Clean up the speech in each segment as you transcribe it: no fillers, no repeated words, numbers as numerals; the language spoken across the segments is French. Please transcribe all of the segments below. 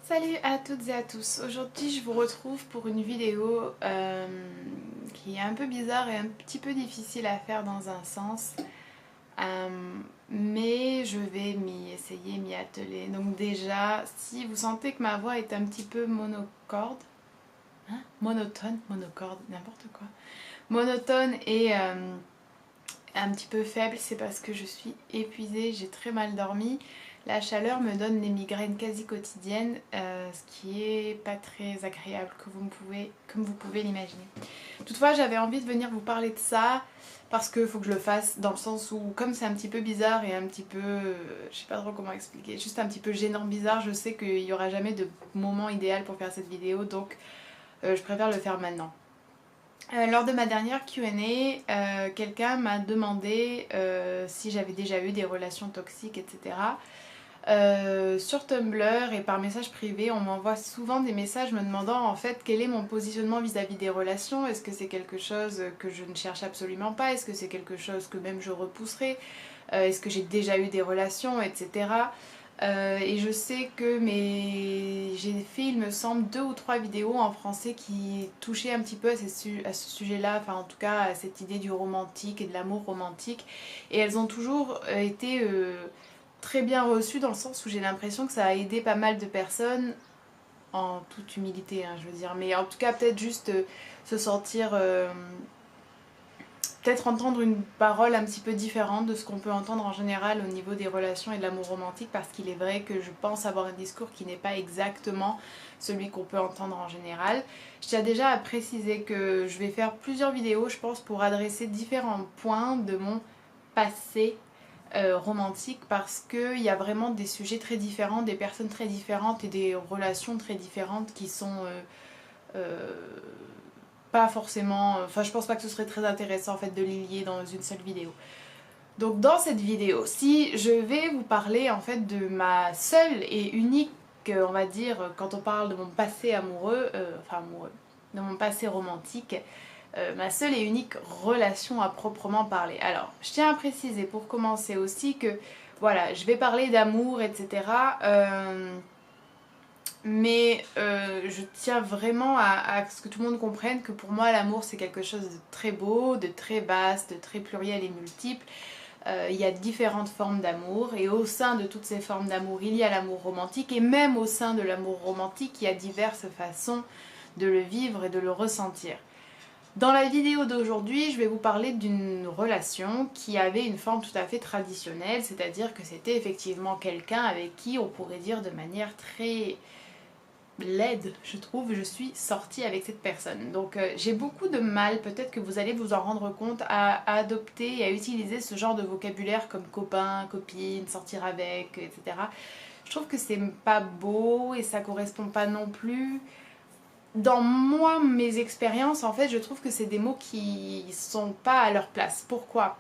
Salut à toutes et à tous. Aujourd'hui je vous retrouve pour une vidéo qui est un peu bizarre et un petit peu difficile à faire dans un sens. Euh, mais je vais m'y atteler. Donc déjà, si vous sentez que ma voix est un petit peu monocorde, monocorde, n'importe quoi, monotone et un petit peu faible, c'est parce que je suis épuisée, j'ai très mal dormi. La chaleur me donne des migraines quasi quotidiennes, ce qui est pas très agréable comme vous pouvez l'imaginer. Toutefois, j'avais envie de venir vous parler de ça parce qu'il faut que je le fasse dans le sens où, comme c'est un petit peu bizarre et un petit peu, je sais pas trop comment expliquer, juste un petit peu gênant, bizarre, je sais qu'il n'y aura jamais de moment idéal pour faire cette vidéo, donc je préfère le faire maintenant. Lors de ma dernière Q&A, quelqu'un m'a demandé si j'avais déjà eu des relations toxiques, etc. Sur Tumblr et par message privé, on m'envoie souvent des messages me demandant en fait quel est mon positionnement vis-à-vis des relations. Est-ce que c'est quelque chose que je ne cherche absolument pas? Est-ce que c'est quelque chose que même je repousserai? Est-ce que j'ai déjà eu des relations, etc. Et je sais que j'ai fait, il me semble, 2 ou 3 vidéos en français qui touchaient un petit peu à ce sujet-là, enfin en tout cas à cette idée du romantique et de l'amour romantique. Et elles ont toujours été très bien reçues dans le sens où j'ai l'impression que ça a aidé pas mal de personnes, en toute humilité, hein, je veux dire. Mais en tout cas peut-être juste se sentir... peut-être entendre une parole un petit peu différente de ce qu'on peut entendre en général au niveau des relations et de l'amour romantique, parce qu'il est vrai que je pense avoir un discours qui n'est pas exactement celui qu'on peut entendre en général. Je tiens déjà à préciser que je vais faire plusieurs vidéos, je pense, pour adresser différents points de mon passé romantique, parce qu'il y a vraiment des sujets très différents, des personnes très différentes et des relations très différentes qui sont... euh, pas forcément, enfin je pense pas que ce serait très intéressant en fait de les lier dans une seule vidéo. Donc dans cette vidéo, si je vais vous parler en fait de ma seule et unique, on va dire, quand on parle de mon passé amoureux, de mon passé romantique, ma seule et unique relation à proprement parler. Alors, je tiens à préciser pour commencer aussi que, voilà, je vais parler d'amour, etc. Mais je tiens vraiment à ce que tout le monde comprenne que pour moi l'amour c'est quelque chose de très beau, de très vaste, de très pluriel et multiple. Il y a différentes formes d'amour et au sein de toutes ces formes d'amour il y a l'amour romantique, et même au sein de l'amour romantique il y a diverses façons de le vivre et de le ressentir. Dans la vidéo d'aujourd'hui, je vais vous parler d'une relation qui avait une forme tout à fait traditionnelle, c'est-à-dire que c'était effectivement quelqu'un avec qui on pourrait dire de manière très laide, je trouve, je suis sortie avec cette personne. Donc j'ai beaucoup de mal, peut-être que vous allez vous en rendre compte, à adopter et à utiliser ce genre de vocabulaire comme copain, copine, sortir avec, etc. Je trouve que c'est pas beau et ça correspond pas non plus. Dans moi, mes expériences, en fait, je trouve que c'est des mots qui sont pas à leur place. Pourquoi ?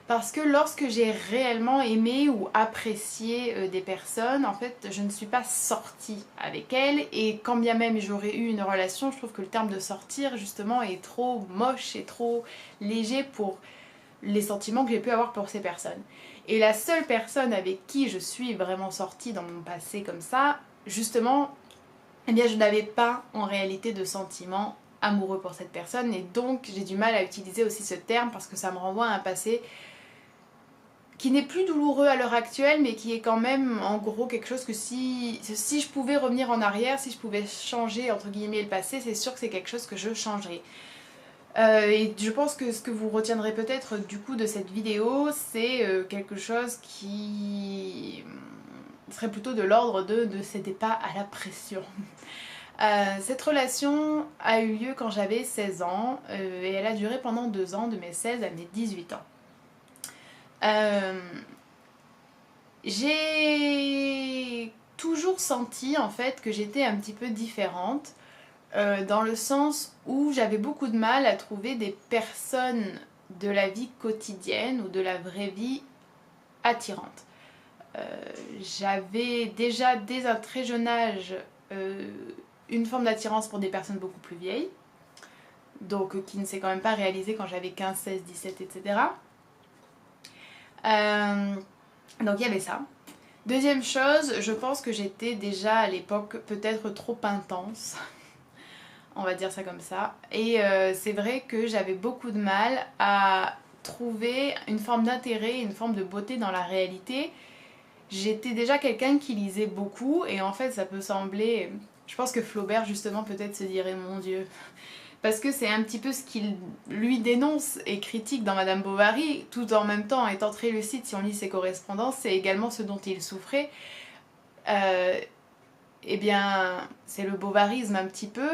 Parce que lorsque j'ai réellement aimé ou apprécié des personnes, en fait, je ne suis pas sortie avec elles. Et quand bien même j'aurais eu une relation, je trouve que le terme de sortir, justement, est trop moche et trop léger pour les sentiments que j'ai pu avoir pour ces personnes. Et la seule personne avec qui je suis vraiment sortie dans mon passé comme ça, justement, eh bien, je n'avais pas en réalité de sentiments amoureux pour cette personne. Et donc, j'ai du mal à utiliser aussi ce terme parce que ça me renvoie à un passé qui n'est plus douloureux à l'heure actuelle, mais qui est quand même en gros quelque chose que si je pouvais revenir en arrière, si je pouvais changer entre guillemets le passé, c'est sûr que c'est quelque chose que je changerais. Et je pense que ce que vous retiendrez peut-être du coup de cette vidéo, c'est quelque chose qui serait plutôt de l'ordre de ne cédez pas à la pression. Cette relation a eu lieu quand j'avais 16 ans et elle a duré pendant 2 ans, de mes 16 à mes 18 ans. J'ai toujours senti en fait que j'étais un petit peu différente, dans le sens où j'avais beaucoup de mal à trouver des personnes de la vie quotidienne ou de la vraie vie attirantes. J'avais déjà dès un très jeune âge une forme d'attirance pour des personnes beaucoup plus vieilles, donc qui ne s'est quand même pas réalisée quand j'avais 15, 16, 17, etc. Donc il y avait ça. Deuxième chose, je pense que j'étais déjà à l'époque peut-être trop intense, on va dire ça comme ça. Et c'est vrai que j'avais beaucoup de mal à trouver une forme d'intérêt, une forme de beauté dans la réalité. J'étais déjà quelqu'un qui lisait beaucoup et en fait ça peut sembler... Je pense que Flaubert justement peut-être se dirait mon Dieu. Parce que c'est un petit peu ce qu'il lui dénonce et critique dans Madame Bovary, tout en même temps étant très lucide si on lit ses correspondances, c'est également ce dont il souffrait. Euh, eh bien, c'est le bovarisme un petit peu,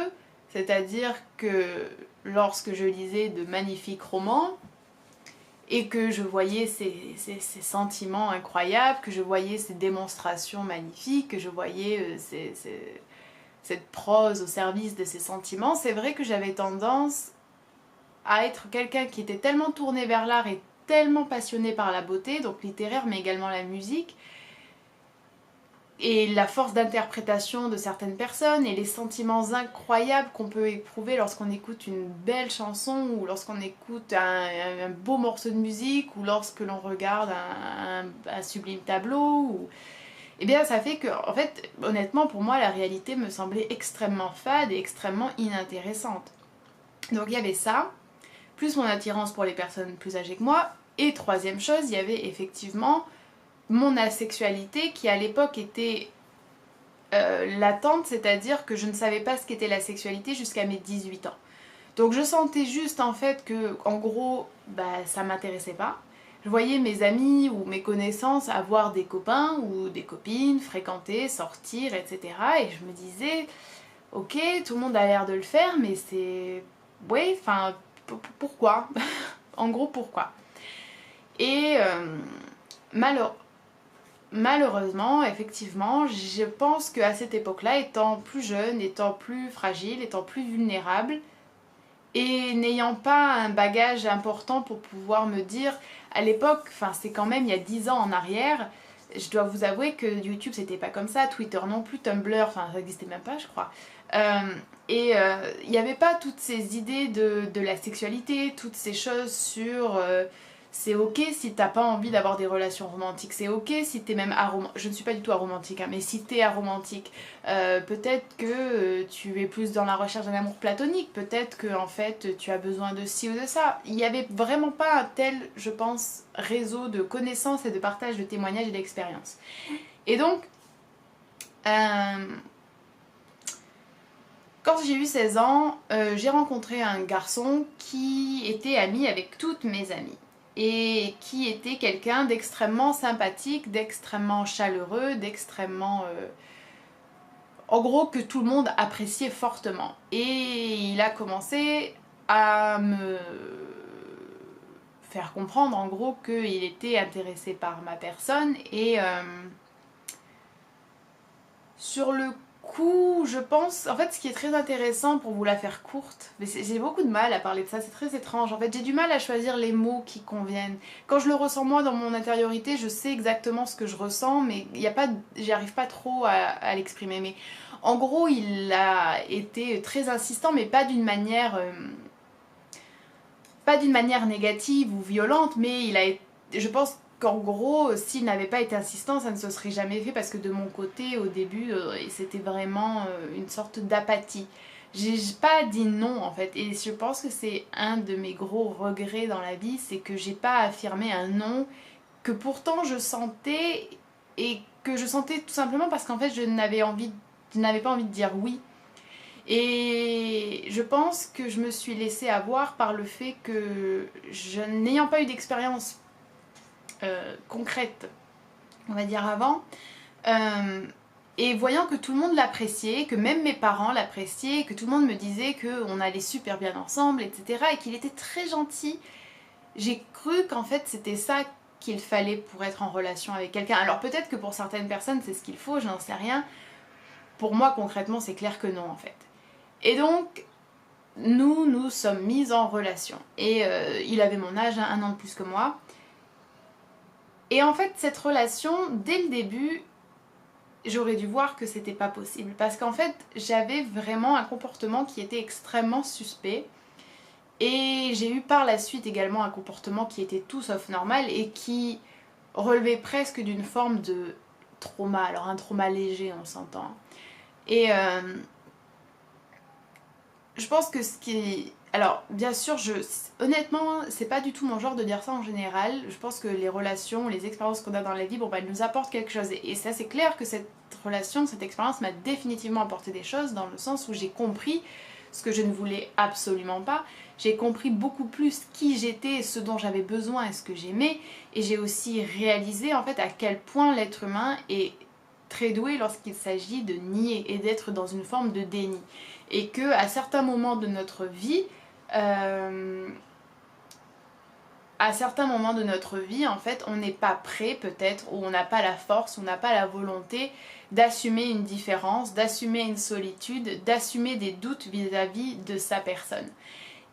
c'est-à-dire que lorsque je lisais de magnifiques romans, et que je voyais ces sentiments incroyables, que je voyais ces démonstrations magnifiques, que je voyais cette prose au service de ces sentiments, c'est vrai que j'avais tendance à être quelqu'un qui était tellement tourné vers l'art et tellement passionné par la beauté, donc littéraire mais également la musique, et la force d'interprétation de certaines personnes et les sentiments incroyables qu'on peut éprouver lorsqu'on écoute une belle chanson ou lorsqu'on écoute un beau morceau de musique ou lorsque l'on regarde un sublime tableau. Ou... Eh bien ça fait que, en fait, honnêtement pour moi la réalité me semblait extrêmement fade et extrêmement inintéressante. Donc il y avait ça, plus mon attirance pour les personnes plus âgées que moi, et troisième chose, il y avait effectivement mon asexualité qui à l'époque était latente, c'est-à-dire que je ne savais pas ce qu'était la sexualité jusqu'à mes 18 ans. Donc je sentais juste en fait que, en gros, bah, ça m'intéressait pas. Je voyais mes amis ou mes connaissances avoir des copains ou des copines, fréquenter, sortir, etc. Et je me disais, ok, tout le monde a l'air de le faire, mais c'est... Ouais, enfin, pourquoi? En gros, pourquoi? Et malheureusement, effectivement, je pense qu'à cette époque-là, étant plus jeune, étant plus fragile, étant plus vulnérable, et n'ayant pas un bagage important pour pouvoir me dire, à l'époque, enfin c'est quand même il y a 10 ans en arrière, je dois vous avouer que YouTube c'était pas comme ça, Twitter non plus, Tumblr, enfin ça n'existait même pas je crois. Euh, il n'y avait pas toutes ces idées de la sexualité, toutes ces choses sur c'est ok si t'as pas envie d'avoir des relations romantiques, c'est ok si t'es même aromantique, je ne suis pas du tout aromantique, hein, mais si t'es aromantique, peut-être que tu es plus dans la recherche d'un amour platonique, peut-être que en fait tu as besoin de ci ou de ça. Il n'y avait vraiment pas un tel, je pense, réseau de connaissances et de partage de témoignages et d'expériences. Et donc, euh, quand j'ai eu 16 ans, j'ai rencontré un garçon qui était ami avec toutes mes amies et qui était quelqu'un d'extrêmement sympathique, d'extrêmement chaleureux, d'extrêmement... en gros que tout le monde appréciait fortement. Et il a commencé à me faire comprendre en gros qu'il était intéressé par ma personne et sur le coup je pense en fait ce qui est très intéressant pour vous la faire courte, mais j'ai beaucoup de mal à parler de ça, c'est très étrange en fait, j'ai du mal à choisir les mots qui conviennent. Quand je le ressens moi dans mon intériorité, je sais exactement ce que je ressens, mais il y a pas, j'y arrive pas trop à l'exprimer. Mais en gros il a été très insistant, mais pas d'une manière pas d'une manière négative ou violente, mais il a été, je pense qu'en gros, s'il n'avait pas été insistant, ça ne se serait jamais fait parce que de mon côté, au début, c'était vraiment une sorte d'apathie. J'ai pas dit non en fait, et je pense que c'est un de mes gros regrets dans la vie, c'est que j'ai pas affirmé un non que pourtant je sentais et que je sentais tout simplement parce qu'en fait je n'avais pas envie de dire oui. Et je pense que je me suis laissée avoir par le fait que, n'ayant pas eu d'expérience concrète, on va dire avant, euh, et voyant que tout le monde l'appréciait, que même mes parents l'appréciaient, que tout le monde me disait qu'on allait super bien ensemble, etc., et qu'il était très gentil, j'ai cru qu'en fait c'était ça qu'il fallait pour être en relation avec quelqu'un. Alors peut-être que pour certaines personnes c'est ce qu'il faut, je n'en sais rien. Pour moi concrètement c'est clair que non en fait. Et donc, nous sommes mis en relation. Et il avait mon âge, hein, 1 an de plus que moi. Et en fait, cette relation, dès le début, j'aurais dû voir que c'était pas possible. Parce qu'en fait, j'avais vraiment un comportement qui était extrêmement suspect. Et j'ai eu par la suite également un comportement qui était tout sauf normal et qui relevait presque d'une forme de trauma, alors un trauma léger on s'entend. Et je pense que ce qui est... Alors bien sûr, honnêtement c'est pas du tout mon genre de dire ça en général. Je pense que les relations, les expériences qu'on a dans la vie, bon bah elles nous apportent quelque chose. Et ça c'est clair que cette relation, cette expérience m'a définitivement apporté des choses, dans le sens où j'ai compris ce que je ne voulais absolument pas. J'ai compris beaucoup plus qui j'étais, ce dont j'avais besoin et ce que j'aimais. Et j'ai aussi réalisé en fait à quel point l'être humain est très doué lorsqu'il s'agit de nier et d'être dans une forme de déni. Et que à certains moments de notre vie, en fait, on n'est pas prêt peut-être, ou on n'a pas la force, on n'a pas la volonté d'assumer une différence, d'assumer une solitude, d'assumer des doutes vis-à-vis de sa personne.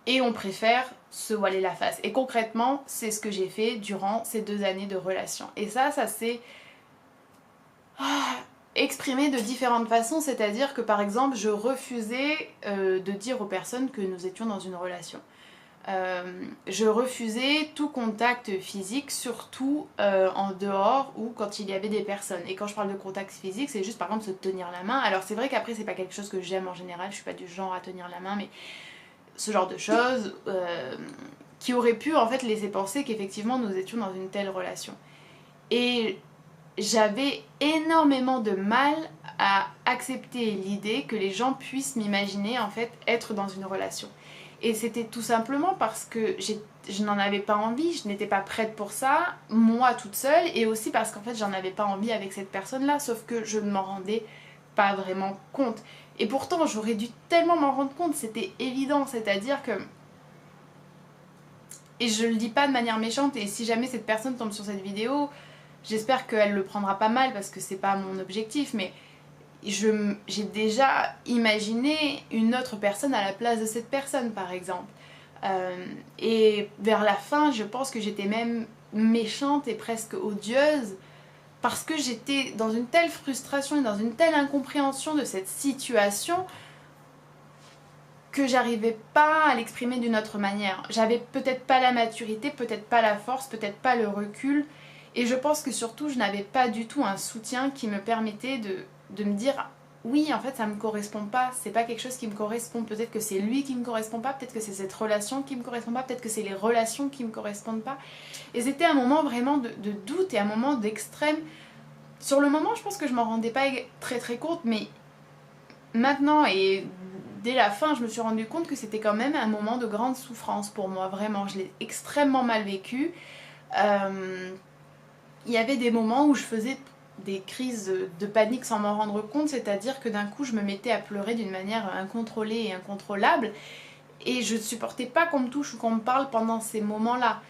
Et on préfère se voiler la face. Et concrètement, c'est ce que j'ai fait durant ces 2 années de relation. Et ça s'est exprimé de différentes façons, c'est-à-dire que par exemple, je refusais de dire aux personnes que nous étions dans une relation. Je refusais tout contact physique, surtout en dehors ou quand il y avait des personnes. Et quand je parle de contact physique, c'est juste par exemple se tenir la main. Alors c'est vrai qu'après c'est pas quelque chose que j'aime en général, je suis pas du genre à tenir la main, mais ce genre de choses qui auraient pu en fait laisser penser qu'effectivement nous étions dans une telle relation. Et j'avais énormément de mal à accepter l'idée que les gens puissent m'imaginer en fait être dans une relation. Et c'était tout simplement parce que je n'en avais pas envie, je n'étais pas prête pour ça, moi toute seule, et aussi parce qu'en fait j'en avais pas envie avec cette personne-là, sauf que je ne m'en rendais pas vraiment compte. Et pourtant j'aurais dû tellement m'en rendre compte, c'était évident, c'est-à-dire que... Et je le dis pas de manière méchante, et si jamais cette personne tombe sur cette vidéo, j'espère qu'elle le prendra pas mal parce que c'est pas mon objectif, mais j'ai déjà imaginé une autre personne à la place de cette personne par exemple. Et vers la fin, je pense que j'étais même méchante et presque odieuse parce que j'étais dans une telle frustration et dans une telle incompréhension de cette situation que j'arrivais pas à l'exprimer d'une autre manière. J'avais peut-être pas la maturité, peut-être pas la force, peut-être pas le recul, et je pense que surtout je n'avais pas du tout un soutien qui me permettait de me dire oui en fait ça me correspond pas, c'est pas quelque chose qui me correspond, peut-être que c'est lui qui me correspond pas, peut-être que c'est cette relation qui me correspond pas, peut-être que c'est les relations qui me correspondent pas. Et c'était un moment vraiment de doute et un moment d'extrême. Sur le moment je pense que je m'en rendais pas très très compte, mais maintenant et dès la fin je me suis rendu compte que c'était quand même un moment de grande souffrance pour moi, vraiment je l'ai extrêmement mal vécu. Il y avait des moments où je faisais des crises de panique sans m'en rendre compte, c'est-à-dire que d'un coup je me mettais à pleurer d'une manière incontrôlée et incontrôlable, et je ne supportais pas qu'on me touche ou qu'on me parle pendant ces moments-là.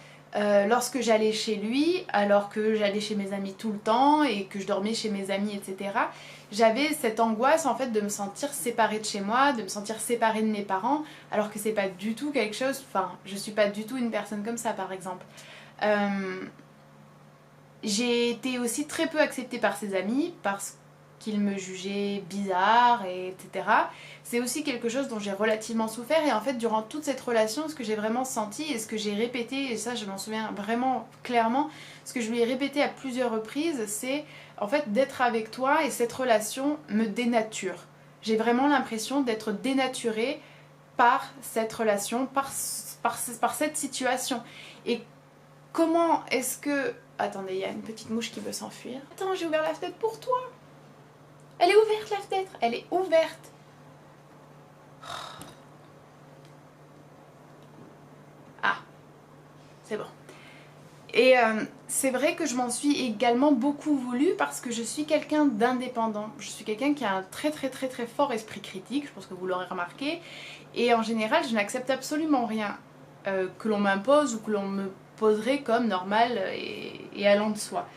Lorsque j'allais chez lui, alors que j'allais chez mes amis tout le temps et que je dormais chez mes amis, etc., j'avais cette angoisse en fait de me sentir séparée de chez moi, de me sentir séparée de mes parents, alors que c'est pas du tout quelque chose, enfin je suis pas du tout une personne comme ça par exemple. J'ai été aussi très peu acceptée par ses amis parce qu'ils me jugeaient bizarre, etc. C'est aussi quelque chose dont j'ai relativement souffert, et en fait durant toute cette relation, ce que j'ai vraiment senti et ce que j'ai répété, et ça je m'en souviens vraiment clairement, ce que je lui ai répété à plusieurs reprises, c'est en fait d'être avec toi et cette relation me dénature. J'ai vraiment l'impression d'être dénaturée par cette relation, par cette situation. Et comment est-ce que... Attendez, il y a une petite mouche qui veut s'enfuir. Attends, j'ai ouvert la fenêtre pour toi. Elle est ouverte la fenêtre, elle est ouverte. Ah, c'est bon. Et c'est vrai que je m'en suis également beaucoup voulu parce que je suis quelqu'un d'indépendant. Je suis quelqu'un qui a un très très très très fort esprit critique, je pense que vous l'aurez remarqué. Et en général, je n'accepte absolument rien que l'on m'impose ou que l'on me poserait comme normal et allant de soi.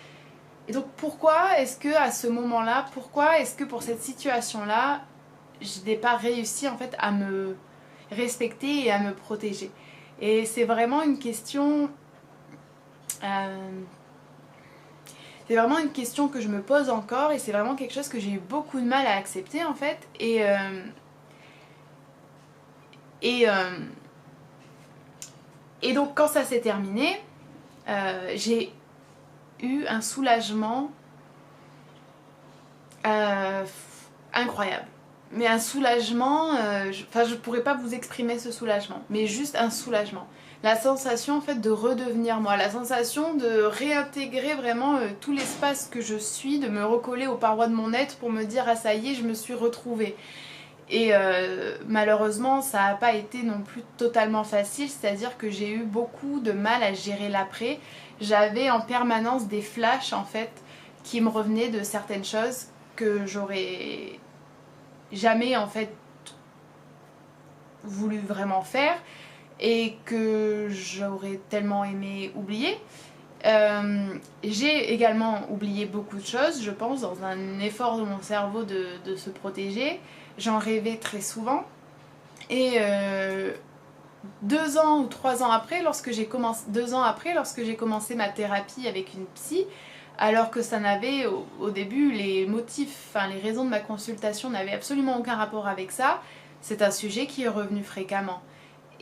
Et donc pourquoi est-ce que à ce moment-là, pourquoi est-ce que pour cette situation-là, je n'ai pas réussi en fait à me respecter et à me protéger? Et c'est vraiment une question... c'est vraiment une question que je me pose encore, et c'est vraiment quelque chose que j'ai eu beaucoup de mal à accepter en fait. Et donc quand ça s'est terminé, j'ai eu un soulagement Euh, incroyable. Mais un soulagement, je pourrais pas vous exprimer ce soulagement, mais juste un soulagement. La sensation en fait de redevenir moi, la sensation de réintégrer vraiment tout l'espace que je suis, de me recoller aux parois de mon être pour me dire ah ça y est, je me suis retrouvée. Et malheureusement ça n'a pas été non plus totalement facile, c'est-à-dire que j'ai eu beaucoup de mal à gérer l'après. J'avais en permanence des flashs en fait qui me revenaient de certaines choses que j'aurais jamais en fait voulu vraiment faire et que j'aurais tellement aimé oublier. J'ai également oublié beaucoup de choses, je pense, dans un effort de mon cerveau de se protéger. J'en rêvais très souvent. Et 2 ans ou 3 ans après, lorsque j'ai commencé, 2 ans après, lorsque j'ai commencé ma thérapie avec une psy, alors que ça n'avait au début les motifs, enfin les raisons de ma consultation n'avaient absolument aucun rapport avec ça, c'est un sujet qui est revenu fréquemment.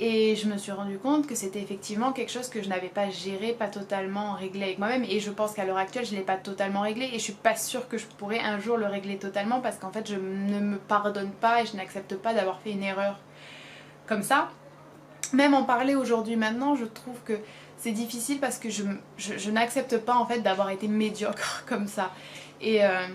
Et je me suis rendu compte que c'était effectivement quelque chose que je n'avais pas géré, pas totalement réglé avec moi-même. Et je pense qu'à l'heure actuelle, je ne l'ai pas totalement réglé. Et je suis pas sûre que je pourrais un jour le régler totalement parce qu'en fait, je ne me pardonne pas et je n'accepte pas d'avoir fait une erreur comme ça. Même en parler aujourd'hui maintenant, je trouve que c'est difficile parce que je n'accepte pas en fait d'avoir été médiocre comme ça. Et, euh,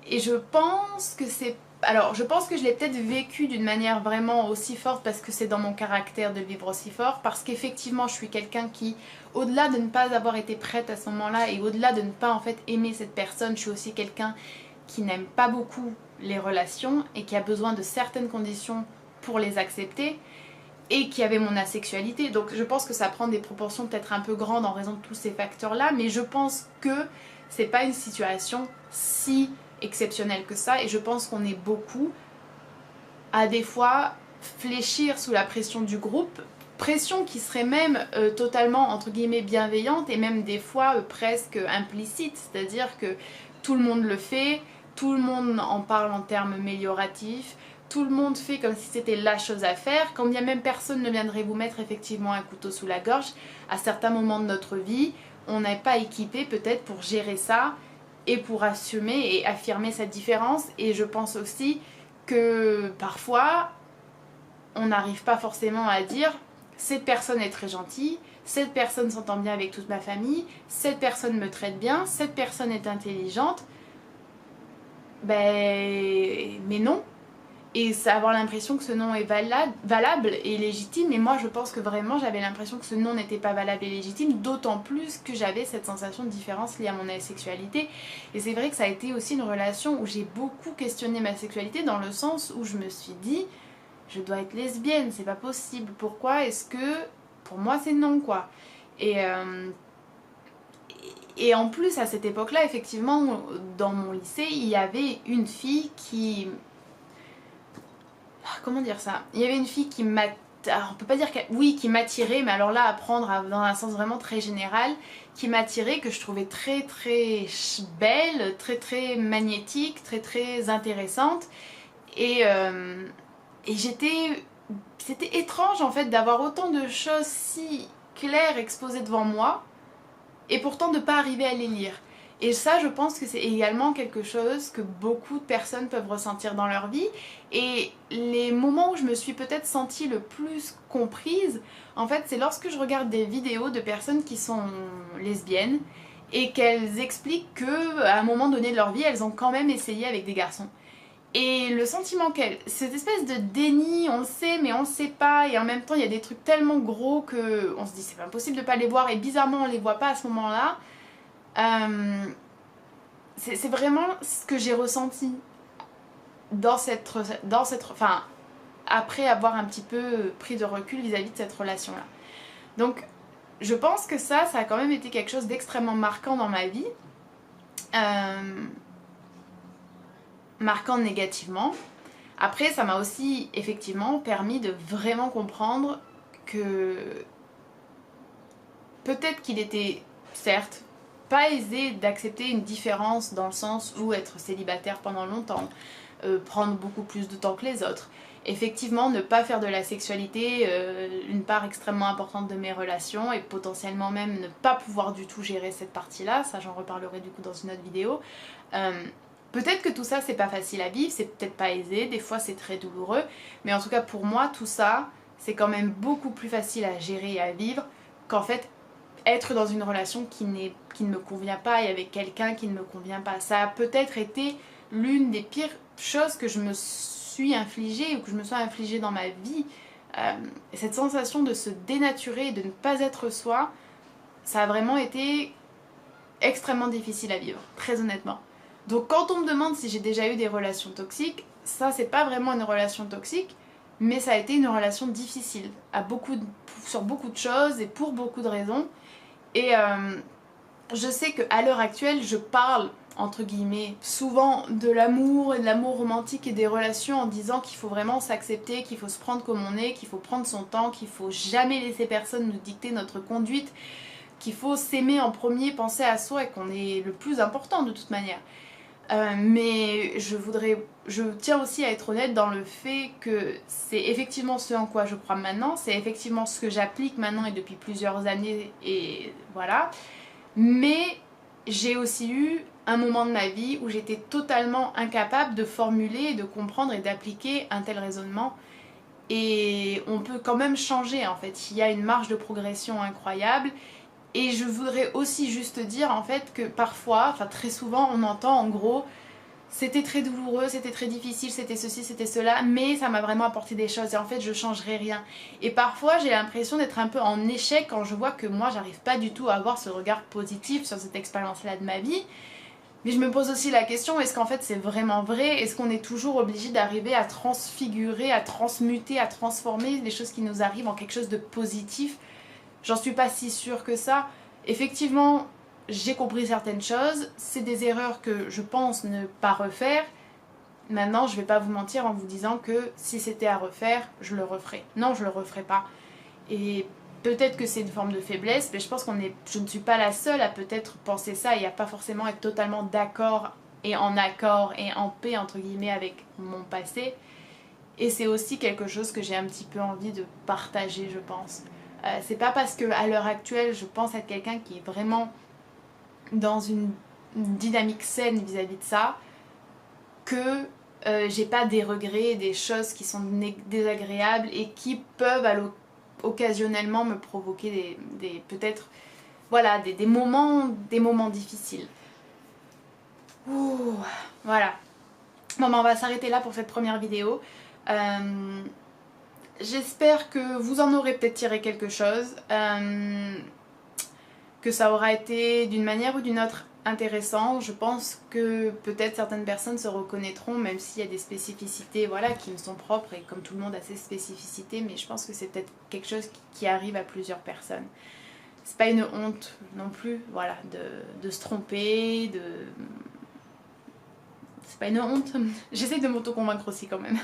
et je pense que c'est... Alors, je pense que je l'ai peut-être vécu d'une manière vraiment aussi forte parce que c'est dans mon caractère de vivre aussi fort. Parce qu'effectivement, je suis quelqu'un qui, au-delà de ne pas avoir été prête à ce moment-là et au-delà de ne pas en fait aimer cette personne, je suis aussi quelqu'un qui n'aime pas beaucoup les relations et qui a besoin de certaines conditions pour les accepter et qui avait mon asexualité. Donc je pense que ça prend des proportions peut-être un peu grandes en raison de tous ces facteurs-là, mais je pense que c'est pas une situation si exceptionnelle que ça, et je pense qu'on est beaucoup à des fois fléchir sous la pression du groupe, pression qui serait même totalement entre guillemets bienveillante et même des fois presque implicite, c'est-à-dire que tout le monde le fait, tout le monde en parle en termes amélioratifs, tout le monde fait comme si c'était la chose à faire, quand bien même personne ne viendrait vous mettre effectivement un couteau sous la gorge, à certains moments de notre vie, on n'est pas équipé peut-être pour gérer ça et pour assumer et affirmer cette différence. Et je pense aussi que parfois, on n'arrive pas forcément à dire cette personne est très gentille, cette personne s'entend bien avec toute ma famille, cette personne me traite bien, cette personne est intelligente. Mais non. Et ça avoir l'impression que ce nom est valable et légitime, et moi je pense que vraiment j'avais l'impression que ce nom n'était pas valable et légitime, d'autant plus que j'avais cette sensation de différence liée à mon asexualité. Et c'est vrai que ça a été aussi une relation où j'ai beaucoup questionné ma sexualité, dans le sens où je me suis dit je dois être lesbienne, c'est pas possible, pourquoi est-ce que... Pour moi c'est non quoi. Et en plus à cette époque-là, effectivement, dans mon lycée, il y avait une fille qui... Comment dire ça? Il y avait une fille qui m'a... Alors, on peut pas dire qu'elle... Oui, qui m'attirait, mais alors là, à prendre dans un sens vraiment très général, qui m'attirait, que je trouvais très très belle, très très magnétique, très très intéressante. Et j'étais... C'était étrange en fait d'avoir autant de choses si claires exposées devant moi, et pourtant de ne pas arriver à les lire. Et ça, je pense que c'est également quelque chose que beaucoup de personnes peuvent ressentir dans leur vie. Et les moments où je me suis peut-être sentie le plus comprise, en fait, c'est lorsque je regarde des vidéos de personnes qui sont lesbiennes et qu'elles expliquent qu'à un moment donné de leur vie, elles ont quand même essayé avec des garçons. Et le sentiment qu'elles... Cette espèce de déni, on le sait mais on le sait pas, et en même temps il y a des trucs tellement gros que on se dit c'est pas possible de pas les voir, et bizarrement on les voit pas à ce moment-là. C'est vraiment ce que j'ai ressenti dans cette... Enfin, après avoir un petit peu pris de recul vis-à-vis de cette relation-là. Donc, je pense que ça a quand même été quelque chose d'extrêmement marquant dans ma vie. Marquant négativement. Après, ça m'a aussi effectivement permis de vraiment comprendre que peut-être qu'il était, certes, pas aisé d'accepter une différence dans le sens où être célibataire pendant longtemps, prendre beaucoup plus de temps que les autres. Effectivement, ne pas faire de la sexualité une part extrêmement importante de mes relations et potentiellement même ne pas pouvoir du tout gérer cette partie-là, ça j'en reparlerai du coup dans une autre vidéo. Peut-être que tout ça c'est pas facile à vivre, c'est peut-être pas aisé, des fois c'est très douloureux, mais en tout cas pour moi tout ça c'est quand même beaucoup plus facile à gérer et à vivre qu'en fait être dans une relation qui ne me convient pas et avec quelqu'un qui ne me convient pas. Ça a peut-être été l'une des pires choses que je me suis infligée ou que je me suis infligée dans ma vie. Cette sensation de se dénaturer et de ne pas être soi, ça a vraiment été extrêmement difficile à vivre, très honnêtement. Donc quand on me demande si j'ai déjà eu des relations toxiques, ça c'est pas vraiment une relation toxique, mais ça a été une relation difficile sur beaucoup de choses et pour beaucoup de raisons. Et je sais qu'à l'heure actuelle, je parle, entre guillemets, souvent de l'amour et de l'amour romantique et des relations en disant qu'il faut vraiment s'accepter, qu'il faut se prendre comme on est, qu'il faut prendre son temps, qu'il faut jamais laisser personne nous dicter notre conduite, qu'il faut s'aimer en premier, penser à soi et qu'on est le plus important de toute manière. Mais je tiens aussi à être honnête dans le fait que c'est effectivement ce en quoi je crois maintenant, c'est effectivement ce que j'applique maintenant et depuis plusieurs années et voilà. Mais j'ai aussi eu un moment de ma vie où j'étais totalement incapable de formuler, de comprendre et d'appliquer un tel raisonnement. Et on peut quand même changer en fait, il y a une marge de progression incroyable. Et je voudrais aussi juste dire en fait que parfois, enfin très souvent on entend en gros c'était très douloureux, c'était très difficile, c'était ceci, c'était cela, mais ça m'a vraiment apporté des choses et en fait je changerai rien. Et parfois j'ai l'impression d'être un peu en échec quand je vois que moi j'arrive pas du tout à avoir ce regard positif sur cette expérience-là de ma vie. Mais je me pose aussi la question, est-ce qu'en fait c'est vraiment vrai? Est-ce qu'on est toujours obligé d'arriver à transfigurer, à transmuter, à transformer les choses qui nous arrivent en quelque chose de positif? J'en suis pas si sûre que ça. Effectivement, j'ai compris certaines choses, c'est des erreurs que je pense ne pas refaire. Maintenant, je vais pas vous mentir en vous disant que si c'était à refaire, je le referais. Non, je le referais pas. Et peut-être que c'est une forme de faiblesse, mais je pense je ne suis pas la seule à peut-être penser ça et à pas forcément être totalement d'accord et en accord et en paix entre guillemets avec mon passé. Et c'est aussi quelque chose que j'ai un petit peu envie de partager, je pense. C'est pas parce que à l'heure actuelle je pense être quelqu'un qui est vraiment dans une dynamique saine vis-à-vis de ça que j'ai pas des regrets, des choses qui sont désagréables et qui peuvent occasionnellement me provoquer peut-être voilà, des moments difficiles. Ouh, voilà. Bon, ben, on va s'arrêter là pour cette première vidéo. J'espère que vous en aurez peut-être tiré quelque chose, que ça aura été d'une manière ou d'une autre intéressant. Je pense que peut-être certaines personnes se reconnaîtront, même s'il y a des spécificités voilà, qui me sont propres et comme tout le monde a ses spécificités, mais je pense que c'est peut-être quelque chose qui arrive à plusieurs personnes. C'est pas une honte non plus, voilà, de se tromper, c'est pas une honte. J'essaie de m'auto-convaincre aussi quand même.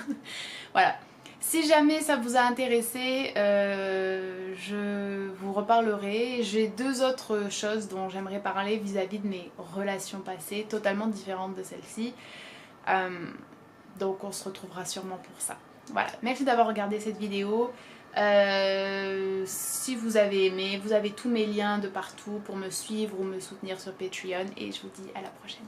Voilà. Si jamais ça vous a intéressé, je vous reparlerai. J'ai deux autres choses dont j'aimerais parler vis-à-vis de mes relations passées, totalement différentes de celle-ci. Donc on se retrouvera sûrement pour ça. Voilà, merci d'avoir regardé cette vidéo. Si vous avez aimé, vous avez tous mes liens de partout pour me suivre ou me soutenir sur Patreon. Et je vous dis à la prochaine.